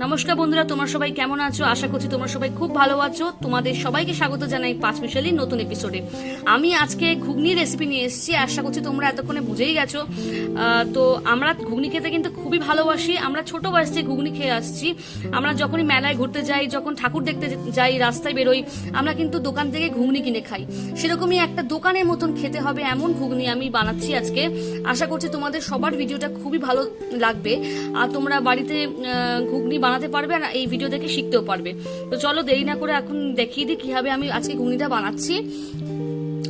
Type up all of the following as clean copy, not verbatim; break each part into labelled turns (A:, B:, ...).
A: নমস্কার বন্ধুরা, তোমরা সবাই কেমন আছো? আশা করছি তোমরা সবাই খুব ভালো আছো। তোমাদের সবাইকে স্বাগত জানাই পাঁচমিশালির নতুন এপিসোডে। আমি আজকে ঘুগনি রেসিপি নিয়ে এসেছি। আশা করছি তোমরা এতক্ষণে বুঝেই গেছো। তো আমরা ঘুগনি খেতে কিন্তু খুবই ভালোবাসি। আমরা ছোট বয়স থেকে ঘুগনি খেয়ে আসছি। আমরা যখনই মেলায় ঘুরতে যাই, যখন ঠাকুর দেখতে যাই, রাস্তায় বেরোই, আমরা কিন্তু দোকান থেকে ঘুগনি কিনে খাই। সেরকমই একটা দোকানের মতন খেতে হবে এমন ঘুগনি আমি বানাচ্ছি আজকে। আশা করছি তোমাদের সবার ভিডিওটা খুবই ভালো লাগবে আর তোমরা বাড়িতে ঘুগনি বানাতে পারবে আর এই ভিডিও দেখে শিখতেও পারবে। তো চলো দেরি না করে এখন দেখিয়ে দিই কিভাবে আমি আজকে ঘুগনিটা বানাচ্ছি।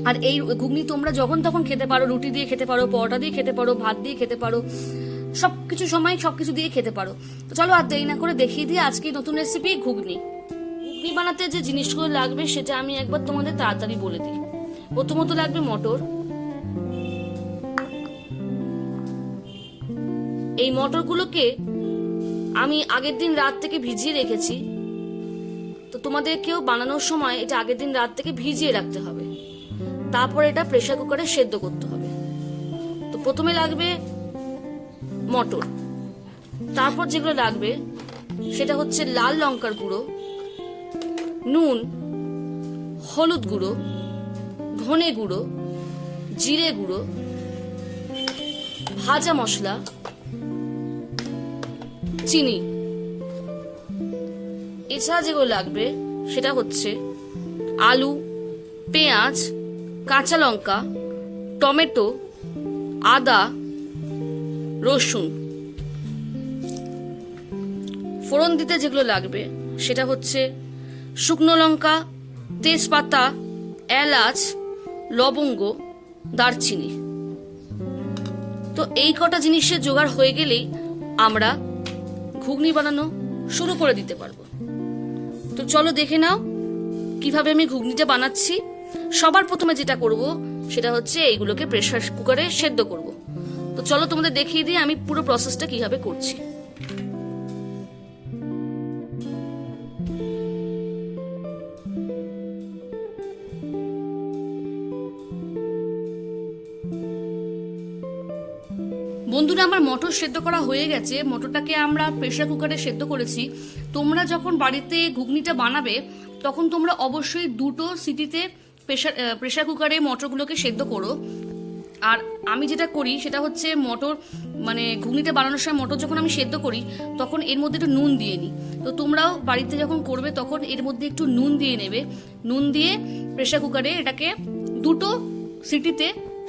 A: আর এই ঘুগনি তোমরা যখন তখন খেতে পারো, রুটি দিয়ে খেতে পারো, পরোটা দিয়ে খেতে পারো, ভাত দিয়ে খেতে পারো, সবকিছু সময় সবকিছু দিয়ে খেতে পারো। তো চলো আর দেরি না করে দেখিয়ে দিই আজকে নতুন রেসিপি ঘুগনি। ঘুগনি বানাতে যে জিনিসগুলো লাগবে সেটা আমি একবার তোমাদের তাড়াতাড়ি বলে দিই। প্রথমত লাগবে মটর। এই মটরগুলোকে আমি আগের দিন রাত থেকে ভিজিয়ে রেখেছি। তো তোমাদেরকেও বানানোর সময় এটা আগের দিন রাত থেকে ভিজিয়ে রাখতে হবে। তারপর এটা প্রেসার কুকারে সেদ্ধ করতে হবে। তো প্রথমে লাগবে মটর। তারপর যেগুলো লাগবে সেটা হচ্ছে লাল লঙ্কার গুঁড়ো, নুন, হলুদ গুঁড়ো, ধনে গুঁড়ো, জিরে গুঁড়ো, ভাজা মশলা, চিনি। এছাড়া যেগুলো লাগবে সেটা হচ্ছে আলু, পেঁয়াজ, কাঁচা লঙ্কা, টমেটো, আদা, রসুন। ফোড়ন দিতে যেগুলো লাগবে সেটা হচ্ছে শুকনো লঙ্কা, তেজপাতা, এলাচ, লবঙ্গ, দারচিনি। তো এই কটা জিনিসের জোগাড় হয়ে গেলেই আমরা ঘুগনি বানানো শুরু করে দিতে পারবো। তো চলো দেখে নাও কিভাবে আমি ঘুগনিটা বানাচ্ছি। সবার প্রথমে যেটা করব সেটা হচ্ছে এইগুলোকে প্রেসার কুকারে সেদ্ধ করব। তো চলো তোমাদের দেখিয়ে দিই আমি পুরো প্রসেসটা কিভাবে করছি। বন্ধুরা, আমার মটর সেদ্ধ করা হয়ে গেছে। মটরটাকে আমরা প্রেসার কুকারে সেদ্ধ করেছি। তোমরা যখন বাড়িতে ঘুগনিটা বানাবে তখন তোমরা অবশ্যই দুটো সিটিতে প্রেসার কুকারে মটরগুলোকে সেদ্ধ করো। আর আমি যেটা করি সেটা হচ্ছে মটর ঘুগনিটা বানানোর সময় মটর যখন আমি সেদ্ধ করি তখন এর মধ্যে একটু নুন দিয়ে নিই। তো তোমরাও বাড়িতে যখন করবে তখন এর মধ্যে একটু নুন দিয়ে নেবে। নুন দিয়ে প্রেসার কুকারে এটাকে দুটো সিটিতে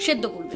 A: সেদ্ধ করবে।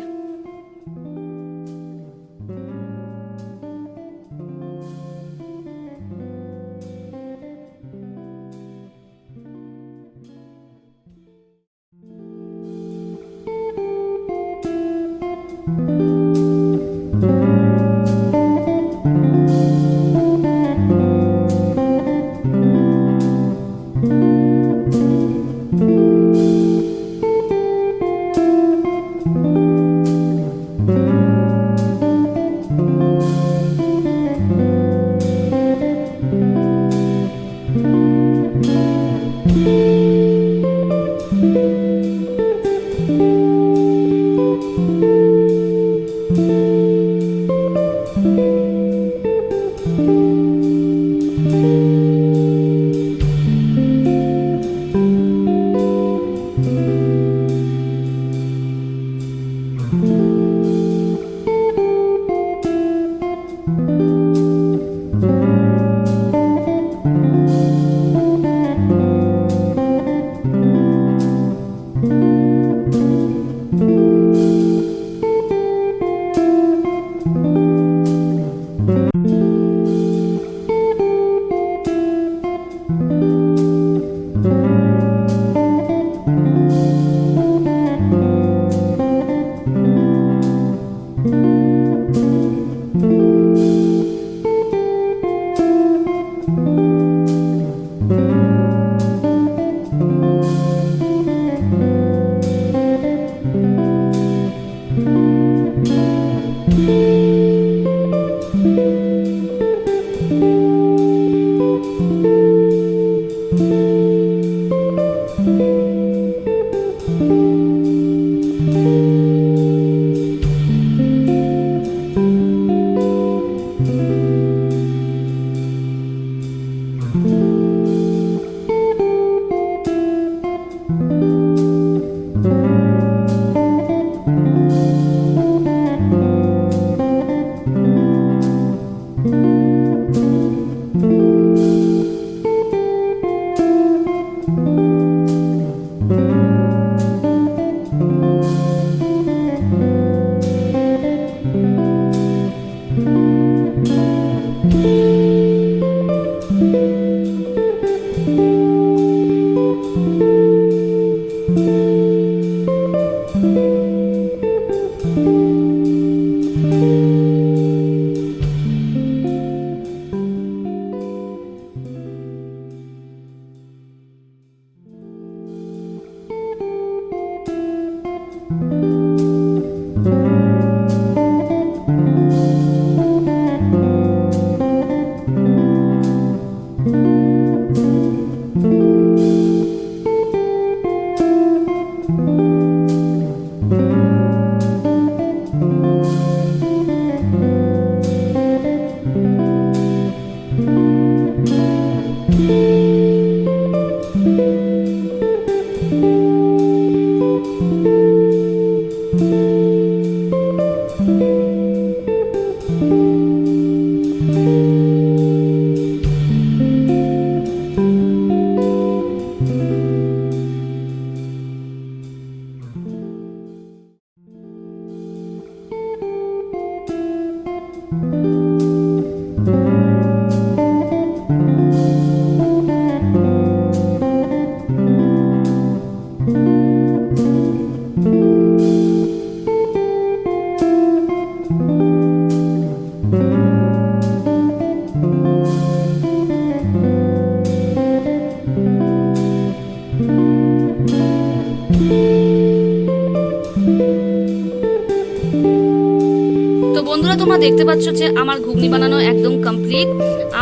A: বন্ধুরা তোমরা দেখতে পাচ্ছ যে আমার ঘুগনি বানানো একদম কমপ্লিট।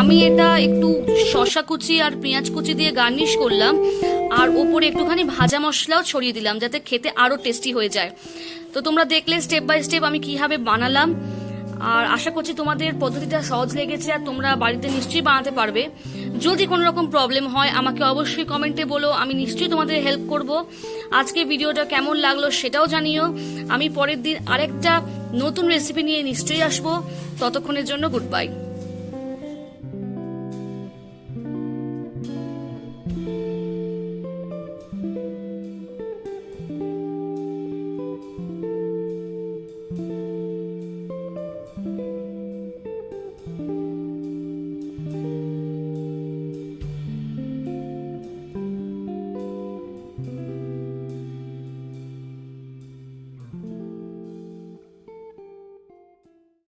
A: আমি এটা একটু শসা কুচি আর পেঁয়াজ কুচি দিয়ে গার্নিশ করলাম, আর ওপরে একটুখানি ভাজা মশলাও ছড়িয়ে দিলাম যাতে খেতে আরো টেস্টি হয়ে যায়। তো তোমরা দেখলে স্টেপ বাই স্টেপ আমি কিভাবে বানালাম, আর আশা করছি তোমাদের পদ্ধতিটা সহজ লেগেছে আর তোমরা বাড়িতে নিশ্চয়ই বানাতে পারবে। যদি কোনো রকম প্রবলেম হয় আমাকে অবশ্যই কমেন্টে বলো, আমি নিশ্চয়ই তোমাদের হেল্প করব। আজকে ভিডিওটা কেমন লাগলো সেটাও জানিও। আমি পরের দিন আরেকটা নতুন রেসিপি নিয়ে নিশ্চয়ই আসবো। ততক্ষণের জন্য গুড বাই।